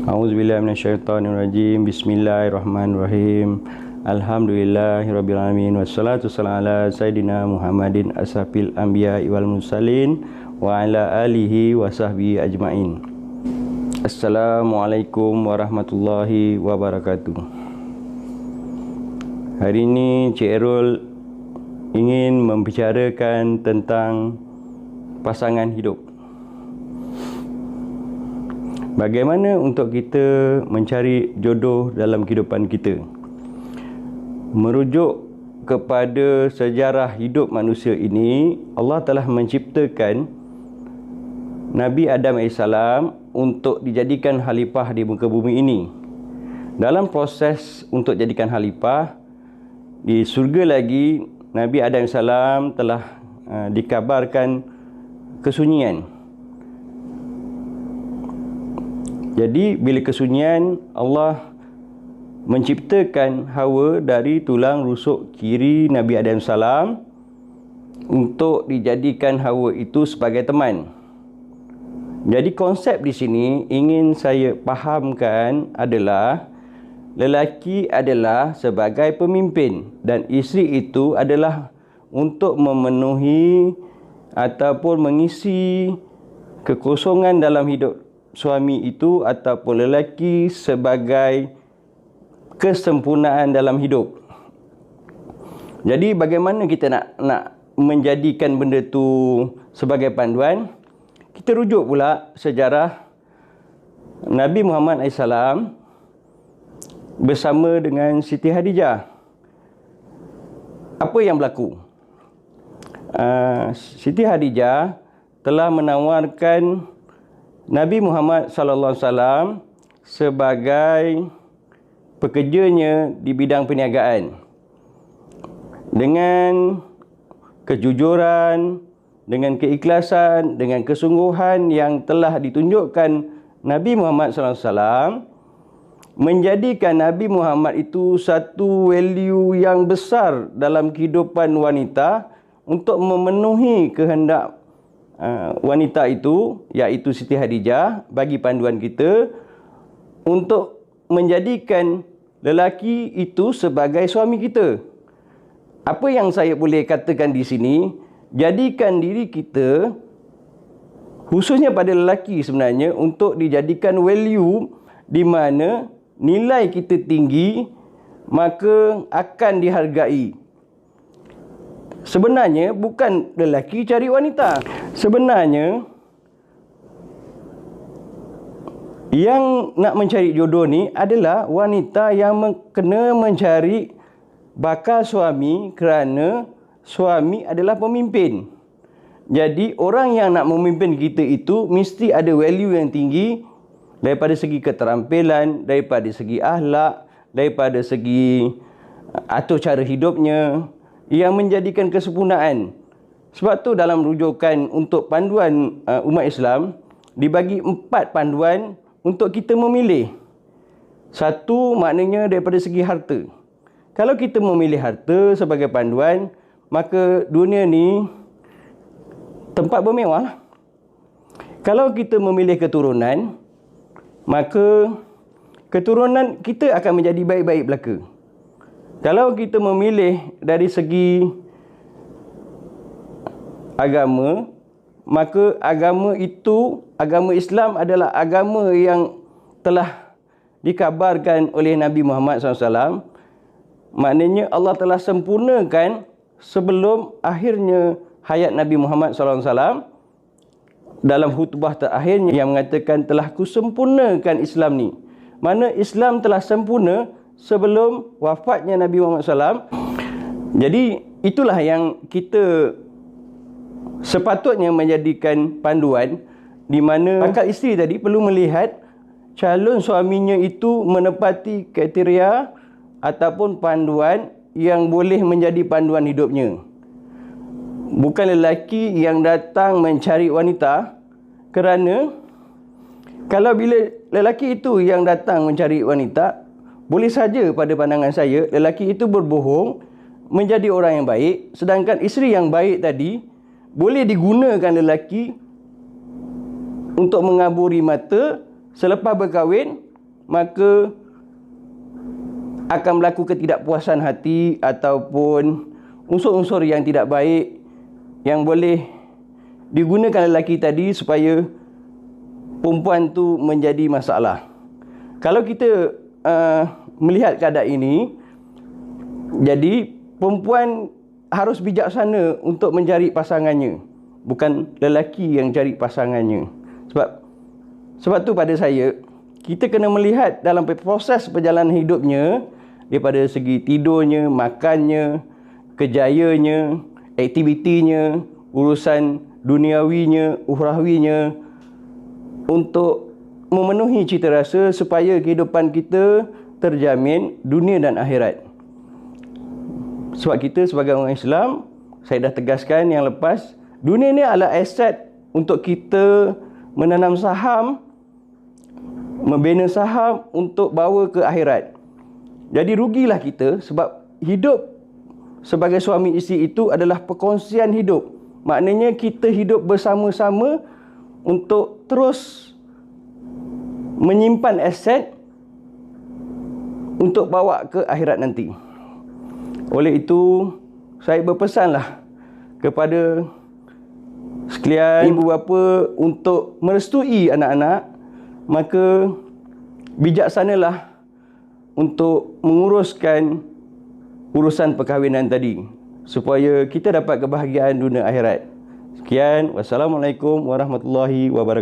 A'udzubillahi minasyaitonirrajim. Bismillahirrahmanirrahim. Alhamdulillahirabbil alamin wassalatu wassalamu ala sayidina Muhammadin asrafil anbiya'i wal mursalin wa ala alihi wa sahbihi ajmain. Assalamualaikum warahmatullahi wabarakatuh. Hari ini Cik Errol ingin membicarakan tentang pasangan hidup. Bagaimana untuk kita mencari jodoh dalam kehidupan kita? Merujuk kepada sejarah hidup manusia ini, Allah telah menciptakan Nabi Adam AS untuk dijadikan khalifah di muka bumi ini. Dalam proses untuk jadikan khalifah, di surga lagi, Nabi Adam AS telah dikabarkan kesunyian. Jadi bila kesunyian, Allah menciptakan Hawa dari tulang rusuk kiri Nabi Adam salam untuk dijadikan Hawa itu sebagai teman. Jadi konsep di sini ingin saya fahamkan adalah lelaki adalah sebagai pemimpin dan isteri itu adalah untuk memenuhi ataupun mengisi kekosongan dalam hidup suami itu ataupun lelaki sebagai kesempurnaan dalam hidup. Jadi bagaimana kita nak menjadikan benda tu sebagai panduan? Kita rujuk pula sejarah Nabi Muhammad SAW bersama dengan Siti Khadijah. Apa yang berlaku? Siti Khadijah telah menawarkan Nabi Muhammad SAW sebagai pekerjanya di bidang perniagaan. Dengan kejujuran, dengan keikhlasan, dengan kesungguhan yang telah ditunjukkan Nabi Muhammad SAW, menjadikan Nabi Muhammad itu satu value yang besar dalam kehidupan wanita untuk memenuhi kehendak wanita itu, iaitu Siti Khadijah, bagi panduan kita untuk menjadikan lelaki itu sebagai suami kita. Apa yang saya boleh katakan di sini, jadikan diri kita, khususnya pada lelaki sebenarnya, untuk dijadikan value di mana nilai kita tinggi, maka akan dihargai. Sebenarnya bukan lelaki cari wanita. Sebenarnya yang nak mencari jodoh ni adalah wanita yang kena mencari bakal suami kerana suami adalah pemimpin. Jadi orang yang nak memimpin kita itu mesti ada value yang tinggi daripada segi keterampilan, daripada segi akhlak, daripada segi atur cara hidupnya, yang menjadikan kesempurnaan. Sebab tu dalam rujukan untuk panduan umat Islam, dibagi 4 panduan untuk kita memilih. Satu, maknanya daripada segi harta. Kalau kita memilih harta sebagai panduan, maka dunia ni tempat bermewah. Kalau kita memilih keturunan, maka keturunan kita akan menjadi baik-baik belaka. Kalau kita memilih dari segi agama, maka agama itu, agama Islam adalah agama yang telah dikabarkan oleh Nabi Muhammad SAW. Maknanya Allah telah sempurnakan sebelum akhirnya hayat Nabi Muhammad SAW. Dalam khutbah terakhirnya yang mengatakan telah kusempurnakan Islam ni. Mana Islam telah sempurna sebelum wafatnya Nabi Muhammad SAW. Jadi itulah yang kita sepatutnya menjadikan panduan, di mana bakal isteri tadi perlu melihat calon suaminya itu menepati kriteria ataupun panduan yang boleh menjadi panduan hidupnya. Bukan lelaki yang datang mencari wanita kerana kalau bila lelaki itu yang datang mencari wanita, boleh saja pada pandangan saya lelaki itu berbohong menjadi orang yang baik, sedangkan isteri yang baik tadi boleh digunakan lelaki untuk mengaburi mata. Selepas berkahwin, maka akan berlaku ketidakpuasan hati ataupun unsur-unsur yang tidak baik yang boleh digunakan lelaki tadi supaya perempuan tu menjadi masalah. Kalau kita melihat keadaan ini, jadi perempuan harus bijaksana untuk mencari pasangannya, bukan lelaki yang cari pasangannya. Sebab tu pada saya, kita kena melihat dalam proses perjalanan hidupnya, daripada segi tidurnya, makannya, kejayanya, aktivitinya, urusan duniawinya, ukhrawinya, untuk memenuhi cita rasa supaya kehidupan kita terjamin dunia dan akhirat. Sebab kita sebagai orang Islam, saya dah tegaskan yang lepas, dunia ni adalah aset untuk kita menanam saham, membina saham untuk bawa ke akhirat. Jadi rugilah kita, sebab hidup sebagai suami isteri itu adalah perkongsian hidup. Maknanya kita hidup bersama-sama untuk terus menyimpan aset untuk bawa ke akhirat nanti. Oleh itu, saya berpesanlah kepada sekalian ibu bapa untuk merestui anak-anak, maka bijaksanalah untuk menguruskan urusan perkahwinan tadi supaya kita dapat kebahagiaan dunia akhirat. Sekian, wassalamualaikum warahmatullahi wabarakatuh.